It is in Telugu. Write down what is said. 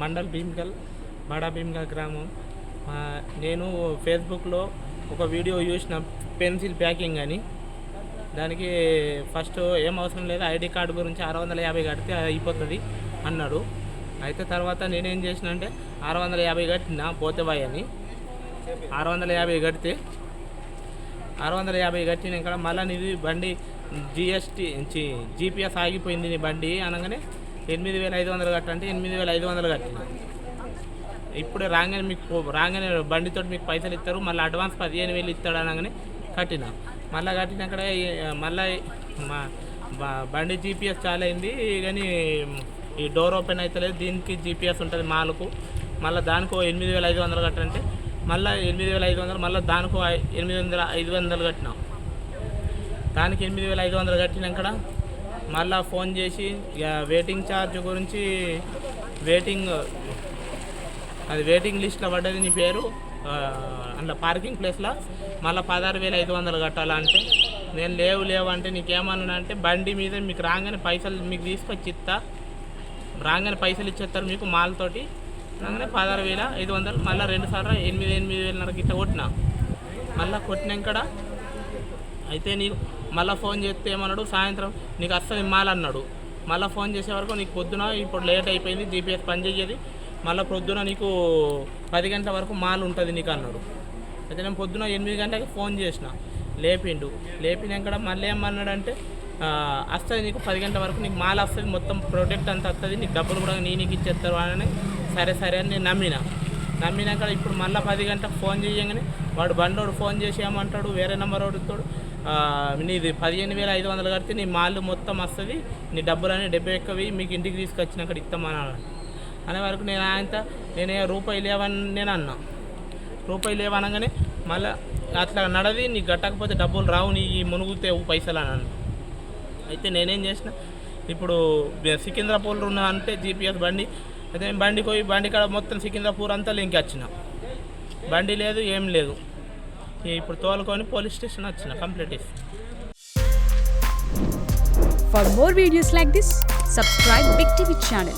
మండల్ భీమ్గల్ బడా భీమ్గల్ గ్రామం. నేను ఫేస్బుక్లో ఒక వీడియో చూసిన పెన్సిల్ ప్యాకింగ్ అని. దానికి ఫస్ట్ ఏం అవసరం లేదు, ఐడి కార్డు గురించి 650 కడితే అయిపోతుంది అన్నాడు. అయితే తర్వాత నేనేం చేసిన అంటే 650 కట్టిన పోతేబాయ్ అని. 650 కడితే 650 కట్టినాక మళ్ళీ నీది బండి జీపీఎస్ ఆగిపోయింది నీ బండి అనగానే 8500 కట్టంటే 8500 కట్టిన. ఇప్పుడే రాగానే బండితో మీకు పైసలు ఇస్తారు, మళ్ళీ అడ్వాన్స్ 15000 ఇస్తాడు అనగానే కట్టిన. మళ్ళీ కట్టినాక మళ్ళీ బండి జీపీఎస్ చాలా అయింది కానీ ఈ డోర్ ఓపెన్ అవుతలేదు. దీనికి జీపీఎస్ ఉంటుంది మాలకు. మళ్ళీ దానికో 8500 కట్టంటే మళ్ళీ 8500, మళ్ళీ దానికో 500 కట్టినా. దానికి 8500 కట్టినాక మళ్ళీ ఫోన్ చేసి వెయిటింగ్ ఛార్జ్ గురించి వెయిటింగ్ లిస్ట్లో పడ్డది నీ పేరు అందులో పార్కింగ్ ప్లేస్లో, మళ్ళీ 16500 కట్టాలంటే నేను లేవు అంటే నీకేమన్నా అంటే బండి మీద మీకు రాగానే పైసలు మీకు తీసుకొచ్చి ఇస్తా, రాగానే పైసలు ఇచ్చేస్తారు మీకు మాల్తోటి రాగానే 16500. మళ్ళీ 2 సార్లు 8,500 ఇట్లా కొట్టినా. మళ్ళీ కొట్టినాక అయితే నీకు మళ్ళీ ఫోన్ చేస్తే ఏమన్నాడు, సాయంత్రం నీకు వస్తుంది మాల్ అన్నాడు. మళ్ళీ ఫోన్ చేసే వరకు నీకు పొద్దున ఇప్పుడు లేట్ అయిపోయింది, జీపీఎస్ పనిచేయదు, మళ్ళీ పొద్దున నీకు 10 గంటల వరకు మాల్ ఉంటుంది నీకు అన్నాడు. అయితే నేను పొద్దున 8 గంటలకి ఫోన్ చేసిన, లేపినాక మళ్ళీ ఏమన్నాడంటే వస్తుంది నీకు 10 గంటల వరకు నీకు మాల్ వస్తుంది, మొత్తం ప్రొడక్ట్ అంతా వస్తుంది, నీకు డబ్బులు కూడా నీకు ఇచ్చేస్తారు అని. సరే అని నేను నమ్మినాక ఇప్పుడు మళ్ళీ 10 గంటలకు ఫోన్ చేయగానే వాడు బండోడు ఫోన్ చేసి ఏమంటాడు, వేరే నెంబర్ వాడుతాడు, నీది 15500 కడితే నీ మాల్ మొత్తం వస్తుంది, నీ డబ్బులని 70 మీకు ఇంటికి తీసుకొచ్చినాక ఇస్తామని అనే వరకు నేనే రూపాయి లేవని నేను అన్నా. రూపాయి లేవనగానే మళ్ళీ అట్లా నడది నీకు కట్టకపోతే డబ్బులు రావు, నీ మునుగుతే పైసలు అని అన్నా. అయితే నేనేం చేసిన, ఇప్పుడు సికింద్రాపూర్ ఉన్న అంటే జీపీఎస్ బండి, అయితే బండి కాడ మొత్తం సికింద్రాపూర్ అంతా లింక్ వచ్చిన, బండి లేదు ఏం లేదు. ఇప్పుడు తోలుకొని పోలీస్ స్టేషన్ వచ్చిన కంప్లీట్ చేసి. For more videos like this, subscribe Big TV channel.